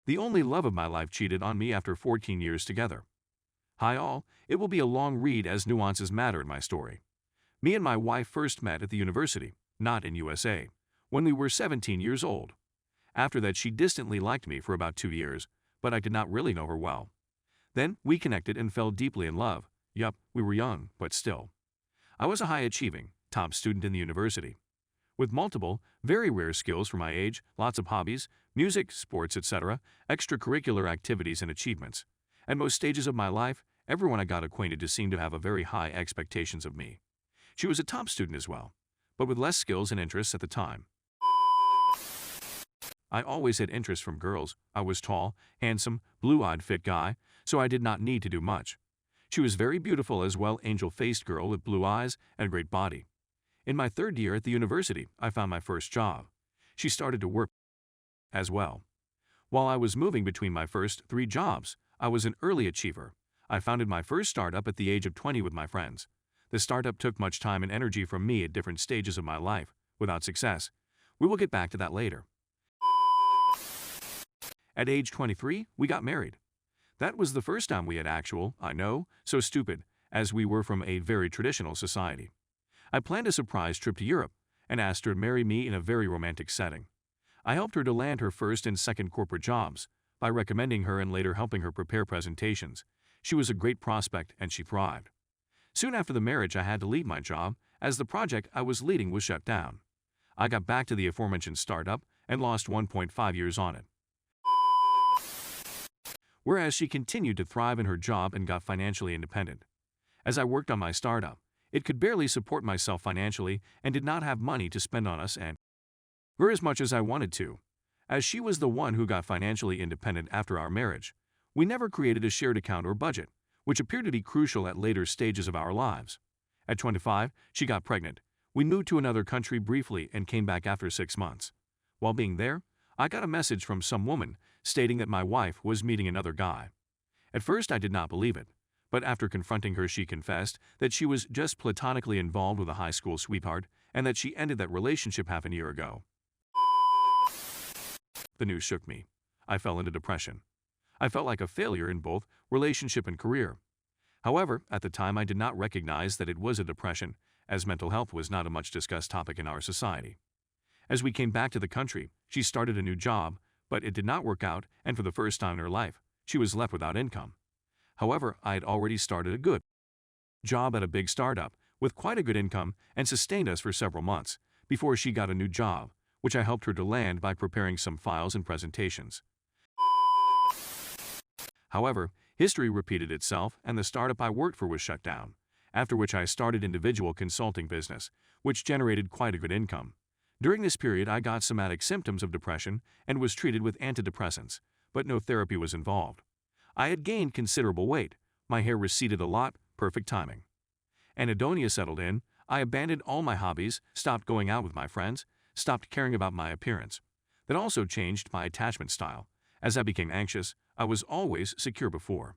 The only love of my life cheated on me after 14 years together. Hi all, it will be a long read as nuances matter in my story. Me and my wife first met at the university, not in USA, when we were 17 years old. After that she distantly liked me for about 2 years, but I did not really know her well. Then we connected and fell deeply in love. Yup, we were young, but still. I was a high-achieving, top student in the university, with multiple, very rare skills for my age, lots of hobbies, music, sports, etc., extracurricular activities and achievements. At most stages of my life, everyone I got acquainted to seemed to have a very high expectations of me. She was a top student as well, but with less skills and interests at the time. I always had interest from girls. I was tall, handsome, blue-eyed fit guy, so I did not need to do much. She was very beautiful as well, angel-faced girl with blue eyes and a great body. In my 3rd year at the university, I found my first job. She started to work as well. While I was moving between my first 3 jobs, I was an early achiever. I founded my first startup at the age of 20 with my friends. The startup took much time and energy from me at different stages of my life, without success. We will get back to that later. At age 23, we got married. That was the first time we had actual, I know, so stupid, as we were from a very traditional society. I planned a surprise trip to Europe and asked her to marry me in a very romantic setting. I helped her to land her first and second corporate jobs by recommending her and later helping her prepare presentations. She was a great prospect and she thrived. Soon after the marriage, I had to leave my job as the project I was leading was shut down. I got back to the aforementioned startup and lost 1.5 years on it. Whereas she continued to thrive in her job and got financially independent. As I worked on my startup, it could barely support myself financially and did not have money to spend on us and her as much as I wanted to. As she was the one who got financially independent after our marriage, we never created a shared account or budget, which appeared to be crucial at later stages of our lives. At 25, she got pregnant. We moved to another country briefly and came back after 6 months. While being there, I got a message from some woman stating that my wife was meeting another guy. At first I did not believe it, but after confronting her she confessed that she was just platonically involved with a high school sweetheart and that she ended that relationship half a year ago. The news shook me. I fell into depression. I felt like a failure in both relationship and career. However, at the time I did not recognize that it was a depression, as mental health was not a much discussed topic in our society. As we came back to the country, she started a new job, but it did not work out, and for the first time in her life, she was left without income. However, I had already started a good job at a big startup with quite a good income and sustained us for several months before she got a new job, which I helped her to land by preparing some files and presentations. However, history repeated itself and the startup I worked for was shut down, after which I started individual consulting business, which generated quite a good income. During this period, I got somatic symptoms of depression and was treated with antidepressants, but no therapy was involved. I had gained considerable weight, my hair receded a lot, perfect timing. Anhedonia settled in, I abandoned all my hobbies, stopped going out with my friends, stopped caring about my appearance. That also changed my attachment style. As I became anxious, I was always secure before.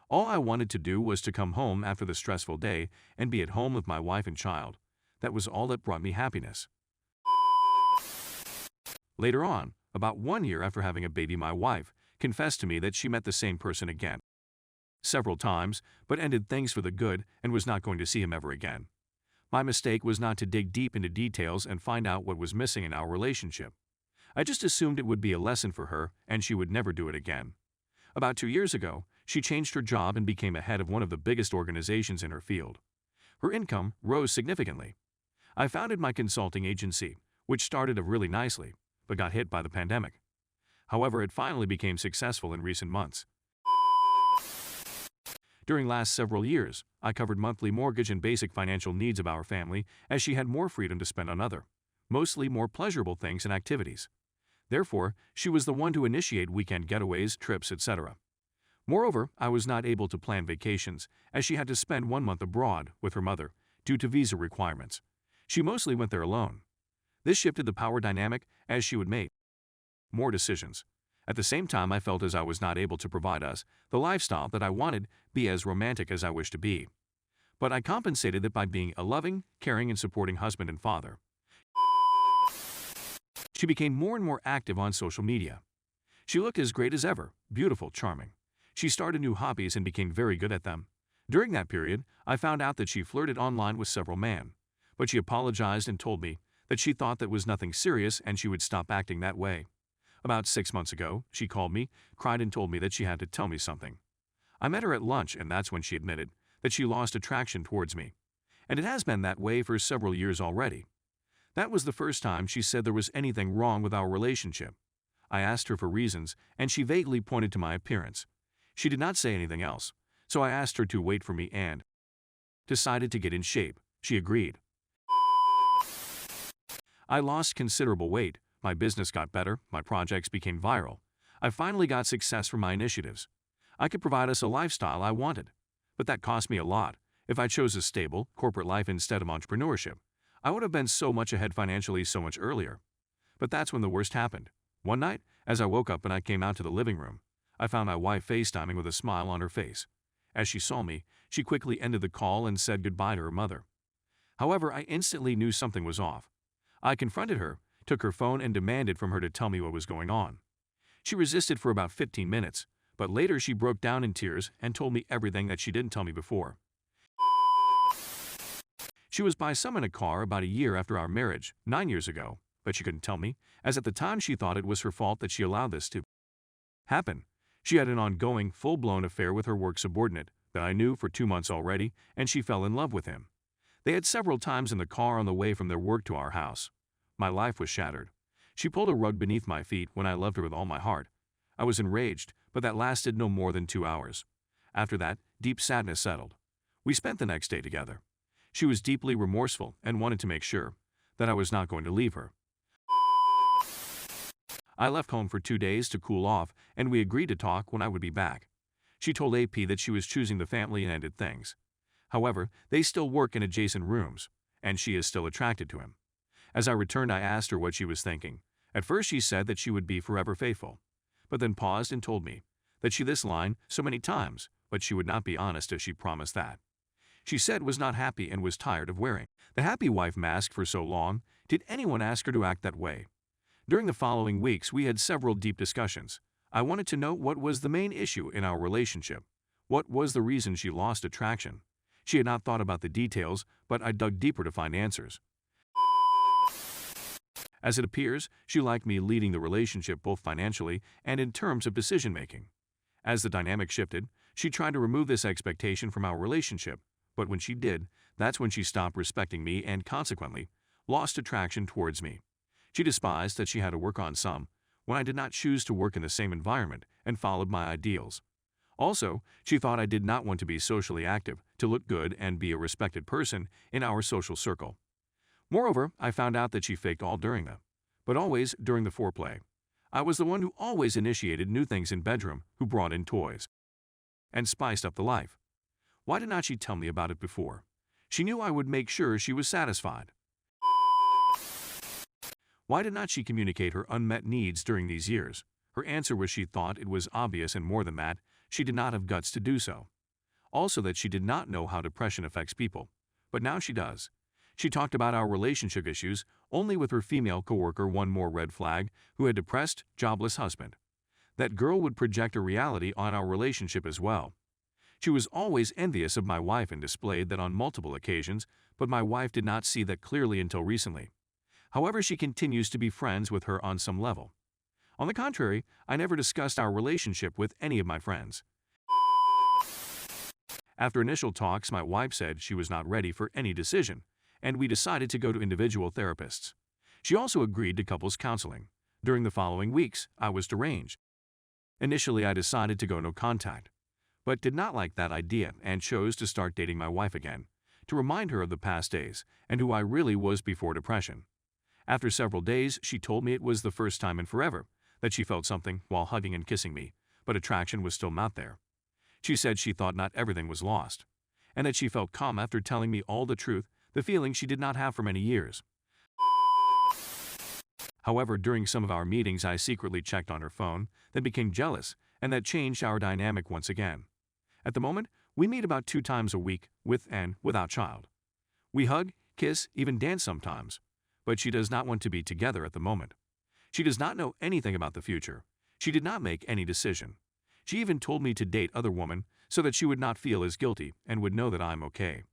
All I wanted to do was to come home after the stressful day and be at home with my wife and child. That was all that brought me happiness. Later on, about 1 year after having a baby, my wife confessed to me that she met the same person again several times, but ended things for the good and was not going to see him ever again. My mistake was not to dig deep into details and find out what was missing in our relationship. I just assumed it would be a lesson for her and she would never do it again. About 2 years ago, she changed her job and became a head of one of the biggest organizations in her field. Her income rose significantly. I founded my consulting agency, which started really nicely, but got hit by the pandemic. However, it finally became successful in recent months. During last several years, I covered monthly mortgage and basic financial needs of our family as she had more freedom to spend on other, mostly more pleasurable things and activities. Therefore, she was the one to initiate weekend getaways, trips, etc. Moreover, I was not able to plan vacations as she had to spend 1 month abroad with her mother due to visa requirements. She mostly went there alone. This shifted the power dynamic as she would make more decisions. At the same time, I felt as I was not able to provide us the lifestyle that I wanted, be as romantic as I wished to be. But I compensated that by being a loving, caring, and supporting husband and father. She became more and more active on social media. She looked as great as ever, beautiful, charming. She started new hobbies and became very good at them. During that period, I found out that she flirted online with several men, but she apologized and told me that she thought that was nothing serious and she would stop acting that way. About 6 months ago, she called me, cried and told me that she had to tell me something. I met her at lunch and that's when she admitted that she lost attraction towards me. And it has been that way for several years already. That was the first time she said there was anything wrong with our relationship. I asked her for reasons and she vaguely pointed to my appearance. She did not say anything else, so I asked her to wait for me and decided to get in shape. She agreed. I lost considerable weight, my business got better, my projects became viral. I finally got success from my initiatives. I could provide us a lifestyle I wanted, but that cost me a lot. If I chose a stable, corporate life instead of entrepreneurship, I would have been so much ahead financially so much earlier. But that's when the worst happened. One night, as I woke up and I came out to the living room, I found my wife FaceTiming with a smile on her face. As she saw me, she quickly ended the call and said goodbye to her mother. However, I instantly knew something was off. I confronted her, took her phone and demanded from her to tell me what was going on. She resisted for about 15 minutes, but later she broke down in tears and told me everything that she didn't tell me before. She was by some in a car about a year after our marriage, 9 years ago, but she couldn't tell me, as at the time she thought it was her fault that she allowed this to happen. She had an ongoing, full-blown affair with her work subordinate that I knew for 2 months already, and she fell in love with him. They had several times in the car on the way from their work to our house. My life was shattered. She pulled a rug beneath my feet when I loved her with all my heart. I was enraged, but that lasted no more than 2 hours. After that, deep sadness settled. We spent the next day together. She was deeply remorseful and wanted to make sure that I was not going to leave her. I left home for 2 days to cool off, and we agreed to talk when I would be back. She told AP that she was choosing the family and ended things. However, they still work in adjacent rooms, and she is still attracted to him. As I returned, I asked her what she was thinking. At first she said that she would be forever faithful, but then paused and told me that she this line so many times, but she would not be honest if she promised that. She said was not happy and was tired of wearing the happy wife mask for so long. Did anyone ask her to act that way? During the following weeks, we had several deep discussions. I wanted to know what was the main issue in our relationship. What was the reason she lost attraction? She had not thought about the details, but I dug deeper to find answers. As it appears, she liked me leading the relationship both financially and in terms of decision-making. As the dynamic shifted, she tried to remove this expectation from our relationship, but when she did, that's when she stopped respecting me and consequently lost attraction towards me. She despised that she had to work on some when I did not choose to work in the same environment and followed my ideals. Also, she thought I did not want to be socially active, to look good and be a respected person in our social circle. Moreover, I found out that she faked all during but always during the foreplay. I was the one who always initiated new things in bedroom, who brought in toys and spiced up the life. Why did not she tell me about it before? She knew I would make sure she was satisfied. Why did not she communicate her unmet needs during these years? Her answer was she thought it was obvious, and more than that, she did not have guts to do so. Also that she did not know how depression affects people. But now she does. She talked about our relationship issues only with her female coworker. One more red flag, who had depressed, jobless husband. That girl would project a reality on our relationship as well. She was always envious of my wife and displayed that on multiple occasions, but my wife did not see that clearly until recently. However, she continues to be friends with her on some level. On the contrary, I never discussed our relationship with any of my friends. After initial talks, my wife said she was not ready for any decision, and we decided to go to individual therapists. She also agreed to couples counseling. During the following weeks, I was deranged. Initially, I decided to go no contact, but did not like that idea and chose to start dating my wife again, to remind her of the past days and who I really was before depression. After several days, she told me it was the first time in forever that she felt something while hugging and kissing me, but attraction was still not there. She said she thought not everything was lost, and that she felt calm after telling me all the truth, the feeling she did not have for many years. However, during some of our meetings, I secretly checked on her phone, then became jealous, and that changed our dynamic once again. At the moment, we meet about 2 times a week, with and without child. We hug, kiss, even dance sometimes, but she does not want to be together at the moment. She does not know anything about the future. She did not make any decision. She even told me to date other women so that she would not feel as guilty and would know that I'm okay.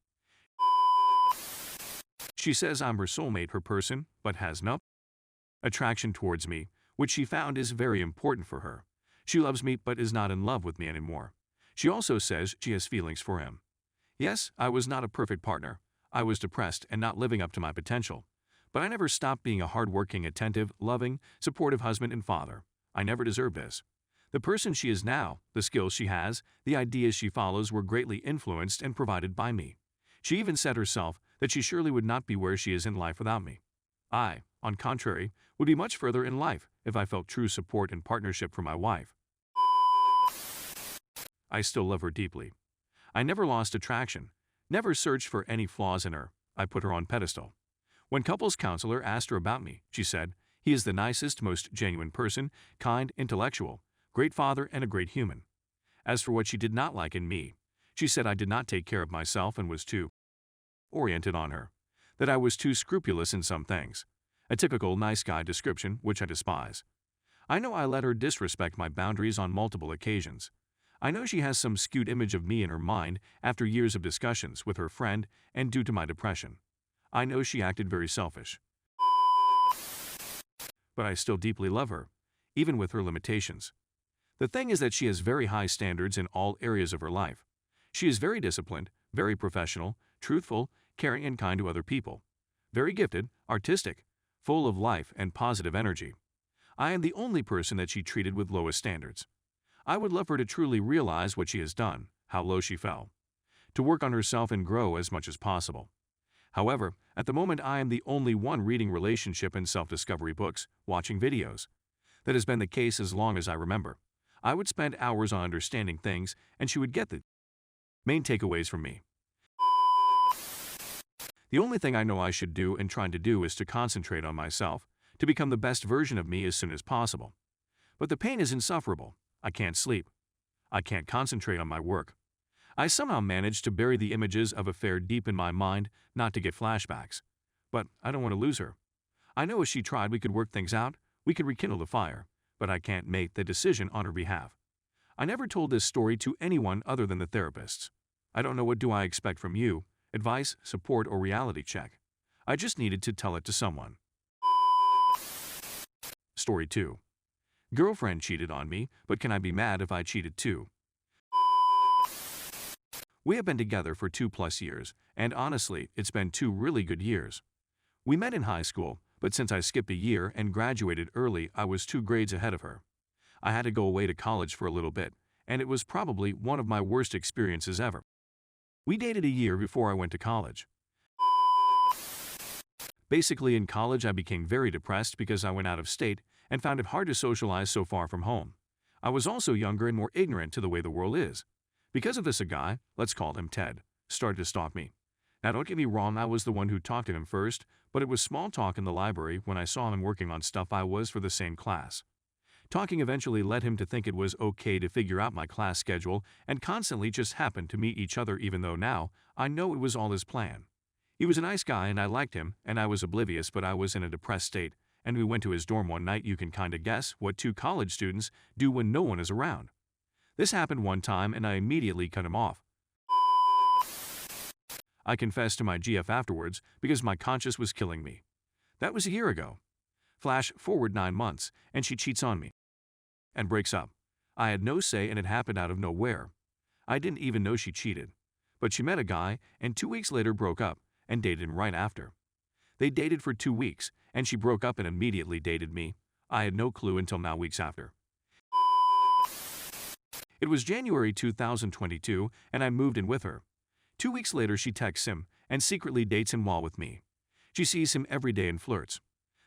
She says I'm her soulmate, her person, but has no attraction towards me, which she found is very important for her. She loves me but is not in love with me anymore. She also says she has feelings for him. Yes, I was not a perfect partner. I was depressed and not living up to my potential. But I never stopped being a hardworking, attentive, loving, supportive husband and father. I never deserved this. The person she is now, the skills she has, the ideas she follows were greatly influenced and provided by me. She even said herself that she surely would not be where she is in life without me. I, on contrary, would be much further in life if I felt true support and partnership from my wife. I still love her deeply. I never lost attraction, never searched for any flaws in her. I put her on pedestal. When couples counselor asked her about me, she said, "He is the nicest, most genuine person, kind, intellectual, great father, and a great human." As for what she did not like in me, she said I did not take care of myself and was too oriented on her, that I was too scrupulous in some things. A typical nice guy description which I despise. I know I let her disrespect my boundaries on multiple occasions. I know she has some skewed image of me in her mind after years of discussions with her friend and due to my depression. I know she acted very selfish. But I still deeply love her, even with her limitations. The thing is that she has very high standards in all areas of her life. She is very disciplined, very professional, truthful, caring and kind to other people. Very gifted, artistic, full of life and positive energy. I am the only person that she treated with lowest standards. I would love her to truly realize what she has done, how low she fell. To work on herself and grow as much as possible. However, at the moment I am the only one reading relationship and self-discovery books, watching videos. That has been the case as long as I remember. I would spend hours on understanding things and she would get the main takeaways from me. The only thing I know I should do and trying to do is to concentrate on myself, to become the best version of me as soon as possible. But the pain is insufferable. I can't sleep. I can't concentrate on my work. I somehow managed to bury the images of affair deep in my mind, not to get flashbacks. But I don't want to lose her. I know if she tried we could work things out, we could rekindle the fire, but I can't make the decision on her behalf. I never told this story to anyone other than the therapists. I don't know what do I expect from you, advice, support, or reality check. I just needed to tell it to someone. Story 2. Girlfriend cheated on me, but can I be mad if I cheated too? We have been together for 2+ years, and honestly, it's been 2 really good years. We met in high school, but since I skipped a year and graduated early, I was 2 grades ahead of her. I had to go away to college for a little bit, and it was probably one of my worst experiences ever. We dated a year before I went to college. Basically, in college, I became very depressed because I went out of state and found it hard to socialize so far from home. I was also younger and more ignorant to the way the world is. Because of this, a guy, let's call him Ted, started to stalk me. Now don't get me wrong, I was the one who talked to him first, but it was small talk in the library when I saw him working on stuff I was for the same class. Talking eventually led him to think it was okay to figure out my class schedule and constantly just happened to meet each other even though now I know it was all his plan. He was a nice guy and I liked him and I was oblivious, but I was in a depressed state and we went to his dorm one night. You can kinda guess what 2 college students do when no one is around. This happened one time and I immediately cut him off. I confessed to my GF afterwards because my conscience was killing me. That was a year ago. Flash forward 9 months and she cheats on me. And breaks up. I had no say and it happened out of nowhere. I didn't even know she cheated. But she met a guy and 2 weeks later broke up and dated him right after. They dated for 2 weeks and she broke up and immediately dated me. I had no clue until now weeks after. It was January 2022 and I moved in with her. 2 weeks later she texts him and secretly dates him while with me. She sees him every day and flirts.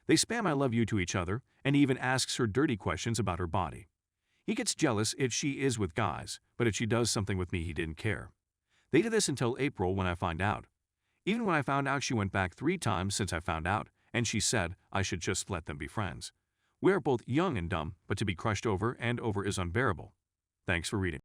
They spam "I love you" to each other and he even asks her dirty questions about her body. He gets jealous if she is with guys, but if she does something with me he didn't care. They did this until April when I find out. Even when I found out she went back 3 times since I found out and she said I should just let them be friends. We are both young and dumb, but to be crushed over and over is unbearable. Thanks for reading.